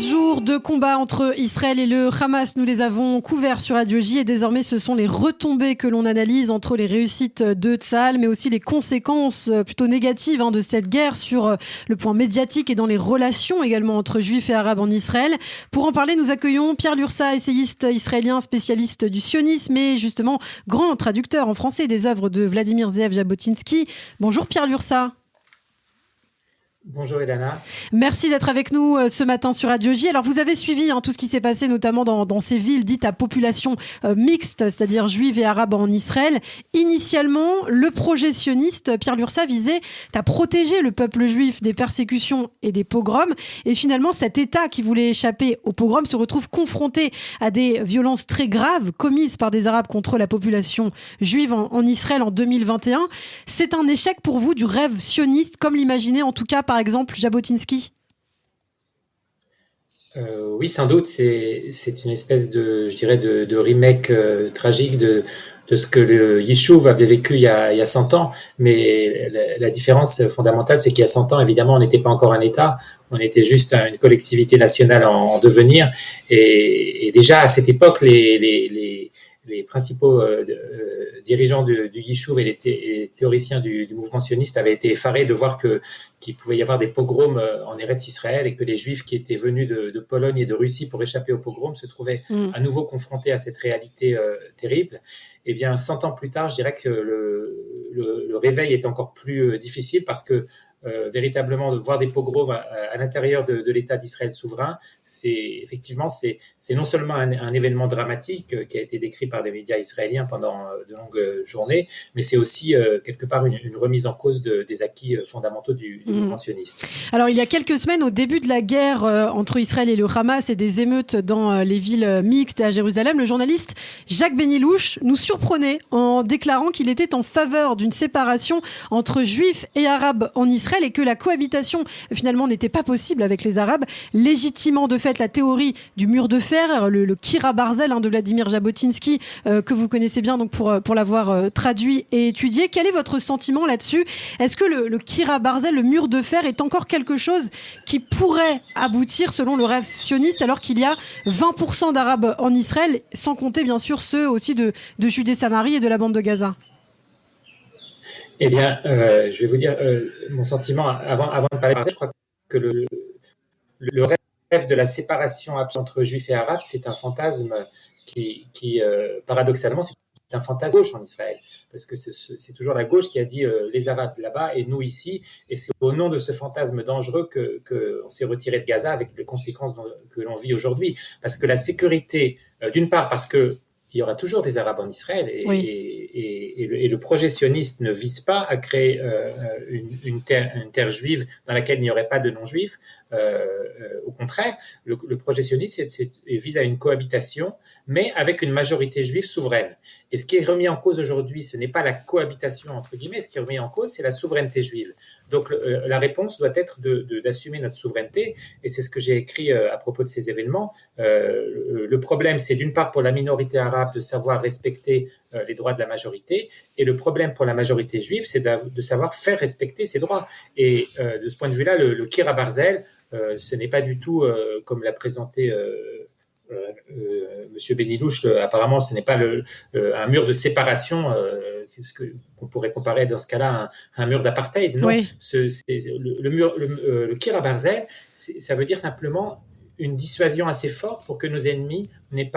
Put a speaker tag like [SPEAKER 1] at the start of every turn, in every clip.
[SPEAKER 1] 15 jours de combat entre Israël et le Hamas, nous les avons couverts sur Radio J et désormais ce sont les retombées que l'on analyse entre les réussites de Tsahal mais aussi les conséquences plutôt négatives de cette guerre sur le point médiatique et dans les relations également entre juifs et arabes en Israël. Pour en parler, nous accueillons Pierre Lursa, essayiste israélien, spécialiste du sionisme et justement grand traducteur en français des œuvres de Vladimir Zeev Jabotinsky. Bonjour Pierre Lursa.
[SPEAKER 2] Bonjour Elana.
[SPEAKER 1] Merci d'être avec nous ce matin sur Radio J. Alors vous avez suivi tout ce qui s'est passé notamment dans ces villes dites à population mixte, c'est-à-dire juive et arabe en Israël. Initialement, le projet sioniste, Pierre Lursa, visait à protéger le peuple juif des persécutions et des pogroms. Et finalement, cet État qui voulait échapper aux pogroms se retrouve confronté à des violences très graves commises par des Arabes contre la population juive en Israël en 2021. C'est un échec pour vous du rêve sioniste, comme l'imaginait en tout cas par exemple Jabotinsky?
[SPEAKER 2] Oui, sans doute, c'est une espèce de remake tragique de ce que le Yishuv avait vécu il y a 100 ans. Mais la différence fondamentale, c'est qu'il y a 100 ans, évidemment, on n'était pas encore un État, on était juste une collectivité nationale en devenir. Et déjà, à cette époque, les principaux dirigeants du Yishuv et les théoriciens du mouvement sioniste avaient été effarés de voir qu'il pouvait y avoir des pogroms en Eretz Israël et que les Juifs qui étaient venus de Pologne et de Russie pour échapper aux pogroms se trouvaient à nouveau confrontés à cette réalité terrible. Eh bien, 100 ans plus tard, je dirais que le réveil est encore plus difficile parce que véritablement de voir des pogroms à l'intérieur de l'État d'Israël souverain, c'est non seulement un événement dramatique qui a été décrit par des médias israéliens pendant de longues journées, mais c'est aussi quelque part une remise en cause des acquis fondamentaux du mouvement sioniste.
[SPEAKER 1] Alors il y a quelques semaines, au début de la guerre entre Israël et le Hamas et des émeutes dans les villes mixtes et à Jérusalem, le journaliste Jacques Benilouche nous surprenait en déclarant qu'il était en faveur d'une séparation entre juifs et arabes en Israël et que la cohabitation finalement n'était pas possible avec les Arabes, légitimant de fait la théorie du mur de fer, le Kira Barzel de Vladimir Jabotinsky, que vous connaissez bien donc pour l'avoir traduit et étudié. Quel est votre sentiment là-dessus? Est-ce que le Kira Barzel, le mur de fer, est encore quelque chose qui pourrait aboutir selon le rêve sioniste alors qu'il y a 20% d'Arabes en Israël, sans compter bien sûr ceux aussi de Judée-Samarie et de la bande de Gaza?
[SPEAKER 2] Eh bien, je vais vous dire mon sentiment avant de parler de ça. Je crois que le rêve de la séparation entre juifs et arabes, c'est un fantasme qui paradoxalement, c'est un fantasme gauche en Israël. Parce que c'est toujours la gauche qui a dit les Arabes là-bas et nous ici. Et c'est au nom de ce fantasme dangereux qu'on s'est retiré de Gaza avec les conséquences que l'on vit aujourd'hui. Parce que la sécurité, d'une part, parce que il y aura toujours des Arabes en Israël et le projet sioniste ne vise pas à créer une terre juive dans laquelle il n'y aurait pas de non-juifs. Au contraire, le projet sioniste vise à une cohabitation, mais avec une majorité juive souveraine. Et ce qui est remis en cause aujourd'hui, ce n'est pas la cohabitation entre guillemets, ce qui est remis en cause, c'est la souveraineté juive. Donc la réponse doit être d'assumer notre souveraineté, et c'est ce que j'ai écrit à propos de ces événements. Le problème, c'est d'une part pour la minorité arabe de savoir respecter les droits de la majorité, et le problème pour la majorité juive, c'est de savoir faire respecter ses droits. Et de ce point de vue-là, le Kira Barzel, ce n'est pas du tout comme l'a présenté Monsieur Benilouche. Apparemment, ce n'est pas un mur de séparation qu'on pourrait comparer dans ce cas-là à un mur d'apartheid. Non,
[SPEAKER 1] oui.
[SPEAKER 2] Le Kira Barzel, ça veut dire simplement une dissuasion assez forte pour que nos ennemis n'aient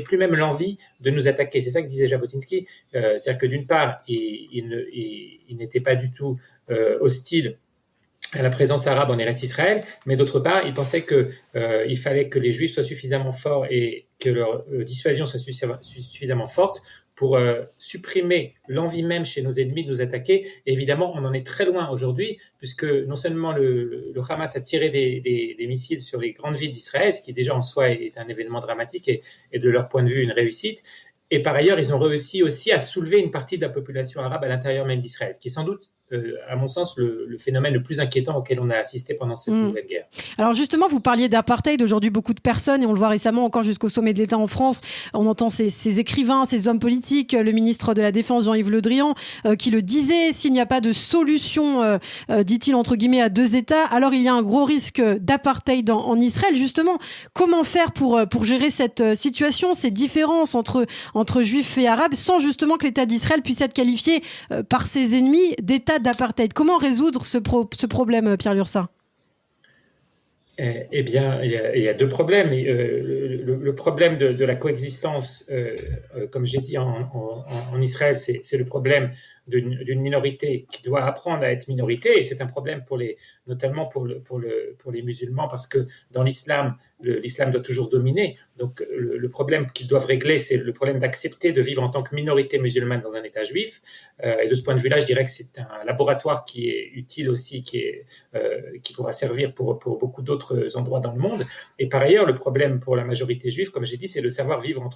[SPEAKER 2] plus même l'envie de nous attaquer. C'est ça que disait Jabotinsky. C'est-à-dire que d'une part, il n'était pas du tout hostile à la présence arabe en Eretz Israël, mais d'autre part, il pensait il fallait que les Juifs soient suffisamment forts et que leur dissuasion soit suffisamment forte pour supprimer l'envie même chez nos ennemis de nous attaquer. Et évidemment, on en est très loin aujourd'hui, puisque non seulement le Hamas a tiré des missiles sur les grandes villes d'Israël, ce qui déjà en soi est un événement dramatique et de leur point de vue une réussite, et par ailleurs, ils ont réussi aussi à soulever une partie de la population arabe à l'intérieur même d'Israël, ce qui est sans doute à mon sens, le phénomène le plus inquiétant auquel on a assisté pendant cette nouvelle guerre.
[SPEAKER 1] Alors justement, vous parliez d'apartheid. Aujourd'hui, beaucoup de personnes, et on le voit récemment encore jusqu'au sommet de l'État en France, on entend ces écrivains, ces hommes politiques, le ministre de la Défense, Jean-Yves Le Drian, qui le disait, s'il n'y a pas de solution, dit-il, entre guillemets, à deux États, alors il y a un gros risque d'apartheid en Israël. Justement, comment faire pour gérer cette situation, ces différences entre juifs et arabes, sans justement que l'État d'Israël puisse être qualifié par ses ennemis d'État d'apartheid? Comment résoudre ce problème, Pierre Lursa?
[SPEAKER 2] Eh bien, il y a deux problèmes. Le problème de la coexistence, comme j'ai dit, en Israël, c'est le problème d'une minorité qui doit apprendre à être minorité, et c'est un problème notamment pour les musulmans, parce que dans l'islam, l'islam doit toujours dominer. Donc le problème qu'ils doivent régler, c'est le problème d'accepter de vivre en tant que minorité musulmane dans un État juif. Et de ce point de vue-là, je dirais que c'est un laboratoire qui est utile aussi, qui pourra servir pour beaucoup d'autres endroits dans le monde. Et par ailleurs, le problème pour la majorité juive, comme j'ai dit, c'est de savoir vivre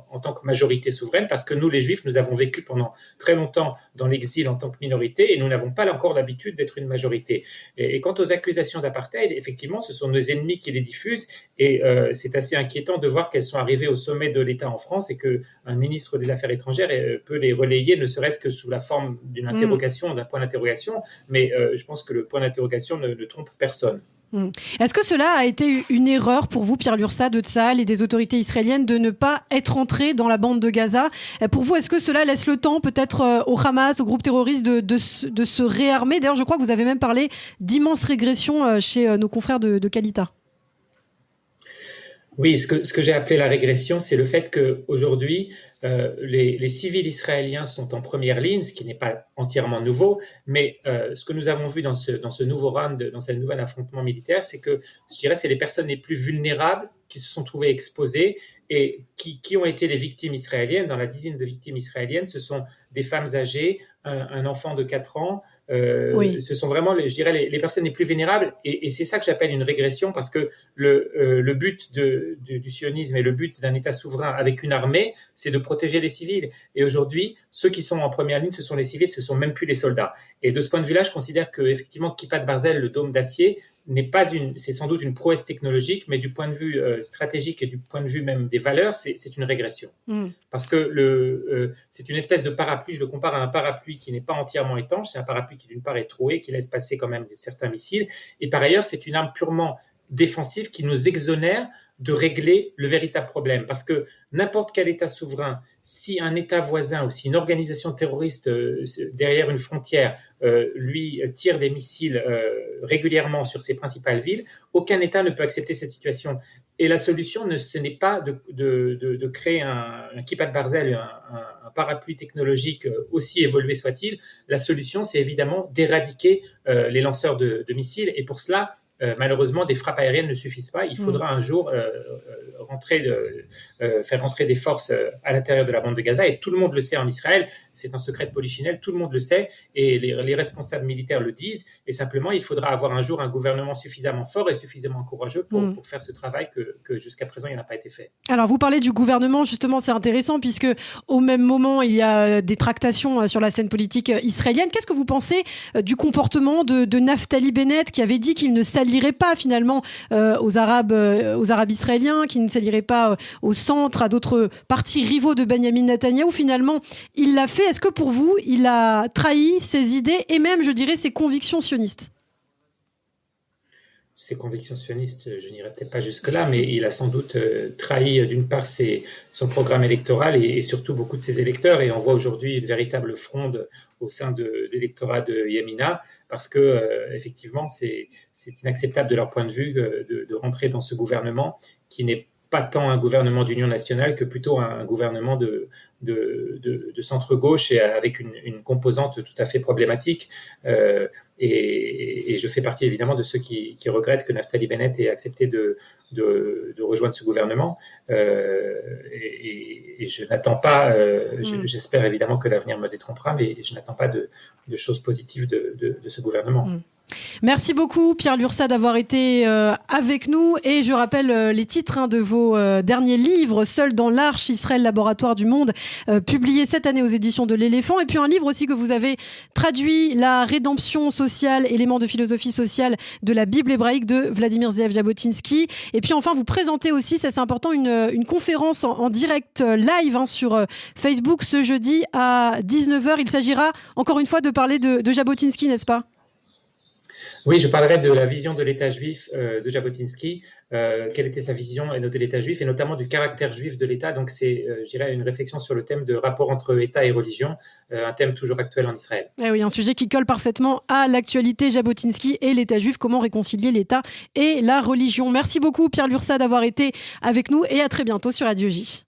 [SPEAKER 2] en tant que majorité souveraine, parce que nous, les juifs, nous avons vécu pendant très longtemps dans l'exil en tant que minorité, et nous n'avons pas encore l'habitude d'être une majorité. Et quant aux accusations d'apartheid, effectivement, ce sont nos ennemis qui les diffusent, et c'est assez inquiétant de voir qu'elles sont arrivées au sommet de l'État en France, et qu'un ministre des Affaires étrangères peut les relayer, ne serait-ce que sous la forme d'une interrogation, d'un point d'interrogation, mais je pense que le point d'interrogation ne trompe personne.
[SPEAKER 1] Est-ce que cela a été une erreur pour vous, Pierre Lursa, de Tsahal et des autorités israéliennes de ne pas être entrés dans la bande de Gaza? Pour vous, est-ce que cela laisse le temps peut-être au Hamas, au groupe terroriste, de se réarmer? D'ailleurs, je crois que vous avez même parlé d'immenses régressions chez nos confrères de Kalita.
[SPEAKER 2] Oui, ce que j'ai appelé la régression, c'est le fait qu'aujourd'hui, les civils israéliens sont en première ligne, ce qui n'est pas entièrement nouveau, mais ce que nous avons vu dans ce nouveau round, dans ce nouvel affrontement militaire, c'est que, je dirais, c'est les personnes les plus vulnérables qui se sont trouvées exposées et qui ont été les victimes israéliennes. Dans la dizaine de victimes israéliennes, ce sont des femmes âgées, un enfant de 4 ans. Oui. Ce sont vraiment, je dirais, les personnes les plus vulnérables. Et c'est ça que j'appelle une régression, parce que le but du sionisme et le but d'un État souverain avec une armée, c'est de protéger les civils. Et aujourd'hui, ceux qui sont en première ligne, ce sont les civils, ce sont même plus les soldats. Et de ce point de vue-là, je considère que effectivement, Kippat Barzel, le dôme d'acier, c'est sans doute une prouesse technologique, mais du point de vue stratégique et du point de vue même des valeurs, c'est une régression. Parce que c'est une espèce de parapluie, je le compare à un parapluie qui n'est pas entièrement étanche, c'est un parapluie qui d'une part est troué, qui laisse passer quand même certains missiles, et par ailleurs c'est une arme purement défensive qui nous exonère de régler le véritable problème. Parce que n'importe quel État souverain, si un État voisin ou si une organisation terroriste derrière une frontière lui tire des missiles régulièrement sur ses principales villes, aucun État ne peut accepter cette situation. Et la solution, ce n'est pas de créer un Kippat Barzel, un parapluie technologique aussi évolué soit-il. La solution, c'est évidemment d'éradiquer les lanceurs de missiles. Et pour cela, malheureusement, des frappes aériennes ne suffisent pas. Il faudra un jour faire rentrer des forces à l'intérieur de la bande de Gaza. Et tout le monde le sait en Israël. C'est un secret de polichinelle. Tout le monde le sait. Et les responsables militaires le disent. Et simplement, il faudra avoir un jour un gouvernement suffisamment fort et suffisamment courageux pour faire ce travail que jusqu'à présent, il n'a pas été fait. Alors,
[SPEAKER 1] vous parlez du gouvernement. Justement, c'est intéressant puisque au même moment, il y a des tractations sur la scène politique israélienne. Qu'est-ce que vous pensez du comportement de Naftali Bennett, qui avait dit qu'il ne s'allierait pas finalement aux Arabes israéliens, qu'il ne s'allierait pas au centre, à d'autres partis rivaux de Benyamin Netanyahou? Finalement, il l'a fait. Est-ce que pour vous, il a trahi ses idées et même, je dirais, ses convictions sionistes?
[SPEAKER 2] Ses convictions sionistes, je n'irai peut-être pas jusque-là, mais il a sans doute trahi d'une part son programme électoral et surtout beaucoup de ses électeurs. Et on voit aujourd'hui une véritable fronde au sein de l'électorat de Yamina, parce que effectivement, c'est inacceptable de leur point de vue de rentrer dans ce gouvernement qui n'est pas tant un gouvernement d'union nationale que plutôt un gouvernement de centre-gauche et avec une composante tout à fait problématique. Et je fais partie évidemment de ceux qui regrettent que Naftali Bennett ait accepté de rejoindre ce gouvernement. Et je n'attends pas, j'espère évidemment que l'avenir me détrompera, mais je n'attends pas de choses positives de ce gouvernement.
[SPEAKER 1] Merci beaucoup Pierre Lurçat d'avoir été avec nous et je rappelle les titres de vos derniers livres, Seul dans l'Arche, Israël, laboratoire du monde, publié cette année aux éditions de l'Éléphant, et puis un livre aussi que vous avez traduit, La rédemption sociale, éléments de philosophie sociale de la Bible hébraïque de Vladimir Zeev Jabotinsky, et puis enfin vous présentez aussi, ça c'est important, une conférence en direct live sur Facebook ce jeudi à 19h. Il s'agira encore une fois de parler de Jabotinsky, n'est-ce pas ?
[SPEAKER 2] Oui, je parlerai de la vision de l'État juif de Jabotinsky, quelle était sa vision de l'État juif, et notamment du caractère juif de l'État. Donc c'est, je dirais, une réflexion sur le thème de rapport entre État et religion, un thème toujours actuel en Israël.
[SPEAKER 1] Eh oui, un sujet qui colle parfaitement à l'actualité, Jabotinsky et l'État juif, comment réconcilier l'État et la religion. Merci beaucoup Pierre Lurçat d'avoir été avec nous et à très bientôt sur Radio J.